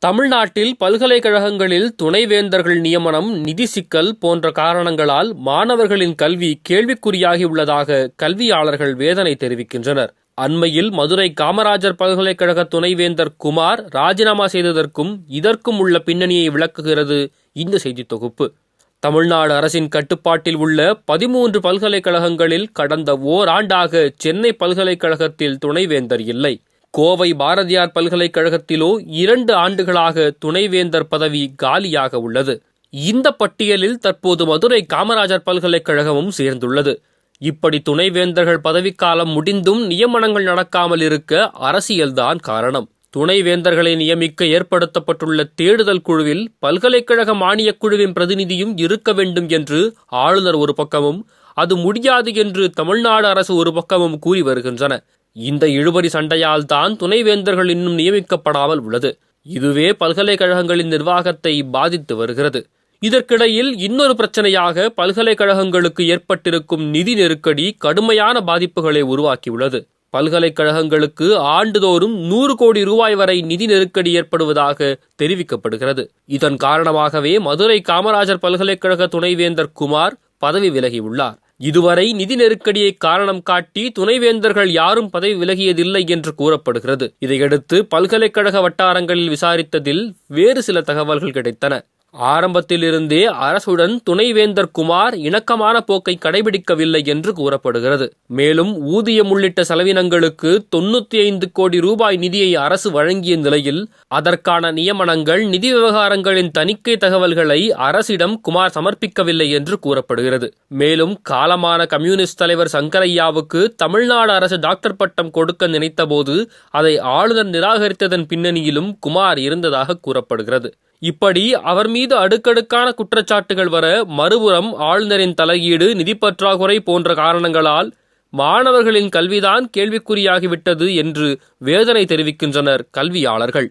தமிழ்நாட்டில் பல்கலைக்கழகங்களில் துணைவேந்தர்கள் நியமனம், நிதி சிக்கல் போன்ற காரணங்களால் மாணவர்களின் கல்வி கேள்விக்குறியாகியுள்ளதாக கல்வியாளர்கள் வேதனை தெரிவிக்கின்றனர். அண்மையில் மதுரை காமராஜர் பல்கலைக்கழக துணைவேந்தர் குமார் ராஜினாமா செய்ததற்கும் இதற்கும் உள்ள பின்னணியை விளக்குகிறது இந்த செய்தி தொகுப்பு. தமிழ்நாடு அரசின் கட்டுப்பாட்டில் உள்ள 13 பல்கலைக்கழகங்களில் கடந்த ஓராண்டாக சென்னை பல்கலைக்கழகத்தில் துணைவேந்தர் இல்லை. கோவை பாரதியார் பல்கலைக்கழகத்திலோ 2 ஆண்டுகளாக துணைவேந்தர் பதவி காலியாக உள்ளது. இந்த பட்டியலில் தற்போது மதுரை காமராஜர் பல்கலைக்கழகமும் சேர்ந்துள்ளது. இப்படி துணைவேந்தர்கள் பதவிக்காலம் முடிந்தும் நியமனங்கள் நடக்காமல் இருக்க அரசியல்தான் காரணம். துணைவேந்தர்களை நியமிக்க ஏற்படுத்தப்பட்டுள்ள தேடுதல் குழுவில் பல்கலைக்கழக மானியக் குழுவின் பிரதிநிதியும் இருக்க வேண்டும் என்று ஆளுநர் ஒரு பக்கமும், அது முடியாது என்று தமிழ்நாடு அரசு ஒரு பக்கமும் கூறி வருகின்றன. இந்த இழுபறி சண்டையால் தான் துணைவேந்தர்கள் இன்னும் நியமிக்கப்படாமல் உள்ளது. இதுவே பல்கலைக்கழகங்களின் நிர்வாகத்தை பாதித்து வருகிறது. இதற்கிடையில் இன்னொரு பிரச்சனையாக பல்கலைக்கழகங்களுக்கு ஏற்பட்டிருக்கும் நிதி நெருக்கடி கடுமையான பாதிப்புகளை உருவாக்கியுள்ளது. பல்கலைக்கழகங்களுக்கு ஆண்டுதோறும் 100 கோடி ரூபாய் வரை நிதி நெருக்கடி ஏற்படுவதாக தெரிவிக்கப்படுகிறது. இதன் காரணமாகவே மதுரை காமராஜர் பல்கலைக்கழக துணைவேந்தர் குமார் பதவி விலகியுள்ளார். இதுவரை நிதி நெருக்கடியை காரணம் காட்டி துணைவேந்தர்கள் யாரும் பதவி விலகியதில்லை என்று கூறப்படுகிறது. இதையடுத்து பல்கலைக்கழக வட்டாரங்களில் விசாரித்ததில் வேறு சில தகவல்கள் கிடைத்தன. ஆரம்பத்திலிருந்தே அரசுடன் துணைவேந்தர் குமார் இணக்கமான போக்கை கடைபிடிக்கவில்லை என்று கூறப்படுகிறது. மேலும் ஊதியம் உள்ளிட்ட செலவினங்களுக்கு 95 கோடி ரூபாய் நிதியை அரசு வழங்கிய நிலையில் அதற்கான நியமனங்கள், நிதி விவகாரங்களின் தணிக்கை தகவல்களை அரசிடம் குமார் சமர்ப்பிக்கவில்லை என்று கூறப்படுகிறது. மேலும் காலமான கம்யூனிஸ்ட் தலைவர் சங்கரையாவுக்கு தமிழ்நாடு அரசு டாக்டர் பட்டம் கொடுக்க நினைத்தபோது அதை ஆளுநர் நிராகரித்ததன் பின்னணியிலும் குமார் இருந்ததாக கூறப்படுகிறது. இப்படி அவர் மீது அடுக்கடுக்கான குற்றச்சாட்டுகள் வர, மறுபுறம் ஆளுநரின் தலையீடு, நிதி பற்றாக்குறை போன்ற காரணங்களால் மாணவர்களின் கல்விதான் கேள்விக்குறியாகிவிட்டது என்று வேதனை தெரிவிக்கின்றனர் கல்வியாளர்கள்.